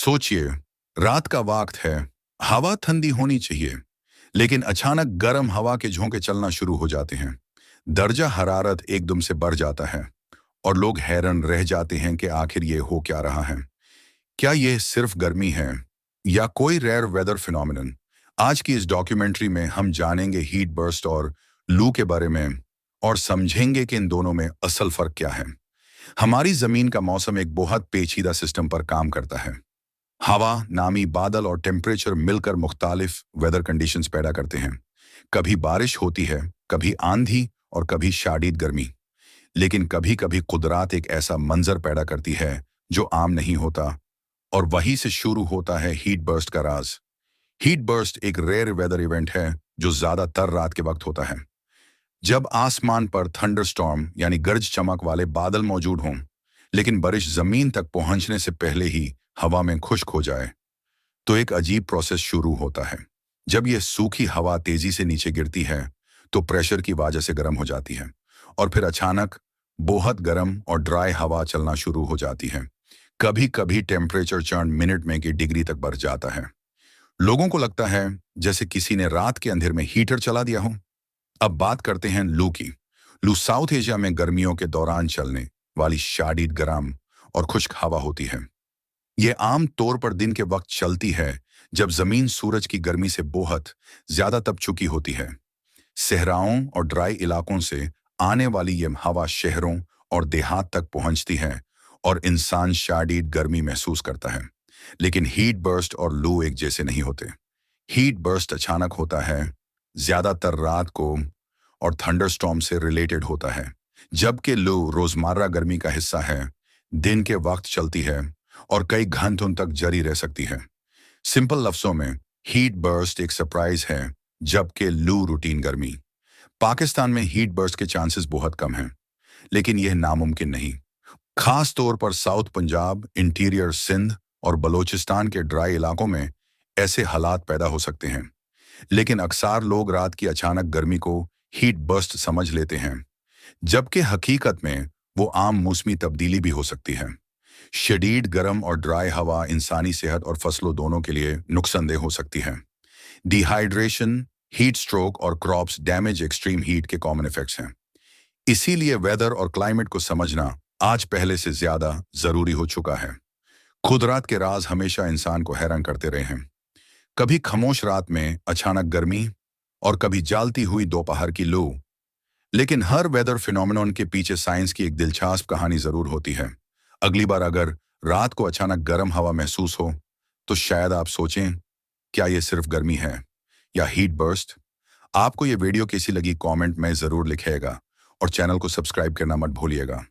सोचिए, रात का वक्त है, हवा ठंडी होनी चाहिए, लेकिन अचानक गर्म हवा के झोंके चलना शुरू हो जाते हैं। दर्जा हरारत एकदम से बढ़ जाता है और लोग हैरान रह जाते हैं कि आखिर ये हो क्या रहा है। क्या ये सिर्फ गर्मी है या कोई रेयर वेदर फिनोमिनन? आज की इस डॉक्यूमेंट्री में हम जानेंगे हीट बर्स्ट और लू के बारे में और समझेंगे कि इन दोनों में असल फर्क क्या है। हमारी जमीन का मौसम एक बहुत पेचीदा सिस्टम पर काम करता है। हवा, नामी, बादल और टेम्परेचर मिलकर मुख्तालिफ वेदर कंडीशंस पैदा करते हैं। कभी बारिश होती है, कभी आंधी और कभी शादीद गर्मी। लेकिन कभी कभी कुदरत एक ऐसा मंजर पैदा करती है जो आम नहीं होता, और वहीं से शुरू होता है हीट बर्स्ट का राज। हीट बर्स्ट एक रेयर वेदर इवेंट है जो ज्यादातर रात के वक्त होता है, जब आसमान पर थंडरस्टॉर्म यानी गर्ज चमक वाले बादल मौजूद हों, लेकिन बारिश जमीन तक पहुंचने से पहले ही हवा में खुश्क हो जाए। तो एक अजीब प्रोसेस शुरू होता है। जब यह सूखी हवा तेजी से नीचे गिरती है तो प्रेशर की वजह से गर्म हो जाती है, और फिर अचानक बहुत गर्म और ड्राई हवा चलना शुरू हो जाती है। कभी कभी टेम्परेचर चरण मिनट में की डिग्री तक बढ़ जाता है। लोगों को लगता है जैसे किसी ने रात के अंधेर में हीटर चला दिया हो। अब बात करते हैं लू की। लू साउथ एशिया में गर्मियों के दौरान चलने वाली शादीद गर्म और खुश्क हवा होती है। यह आम तौर पर दिन के वक्त चलती है जब जमीन सूरज की गर्मी से बहुत ज्यादा तप चुकी होती है। सहराओं और ड्राई इलाकों से आने वाली यह हवा शहरों और देहात तक पहुंचती है और इंसान शादीद गर्मी महसूस करता है। लेकिन हीट बर्स्ट और लू एक जैसे नहीं होते। हीट बर्स्ट अचानक होता है, ज्यादातर रात को, और थंडरस्टॉर्म से रिलेटेड होता है, जबकि लू रोजमर्रा गर्मी का हिस्सा है, दिन के वक्त चलती है और कई घंटों तक जारी रह सकती है। सिंपल लफ्जों में, हीट बर्स्ट एक सरप्राइज है, जबकि लू रूटीन गर्मी। पाकिस्तान में हीट बर्स्ट के चांसेस बहुत कम हैं, लेकिन यह नामुमकिन नहीं। खास तौर पर साउथ पंजाब, इंटीरियर सिंध और बलोचिस्तान के ड्राई इलाकों में ऐसे हालात पैदा हो सकते हैं। लेकिन अक्सर लोग रात की अचानक गर्मी को हीट बर्स्ट समझ लेते हैं, जबकि हकीकत में वो आम मौसमी तब्दीली भी हो सकती है। शदीद गर्म और ड्राई हवा इंसानी सेहत और फसलों दोनों के लिए नुकसानदेह हो सकती है। डिहाइड्रेशन, हीट स्ट्रोक और क्रॉप्स डैमेज एक्सट्रीम हीट के कॉमन इफेक्ट्स हैं। इसीलिए वेदर और क्लाइमेट को समझना आज पहले से ज्यादा जरूरी हो चुका है। कुदरत के राज हमेशा इंसान को हैरान करते रहे हैं। कभी खामोश रात में अचानक गर्मी और कभी जलती हुई दोपहर की लू। लेकिन हर वेदर फिनोमेनन के पीछे साइंस की एक दिलचस्प कहानी जरूर होती है। अगली बार अगर रात को अचानक गर्म हवा महसूस हो तो शायद आप सोचें, क्या ये सिर्फ गर्मी है या हीट बर्स्ट? आपको ये वीडियो कैसी लगी कमेंट में जरूर लिखिएगा और चैनल को सब्सक्राइब करना मत भूलिएगा।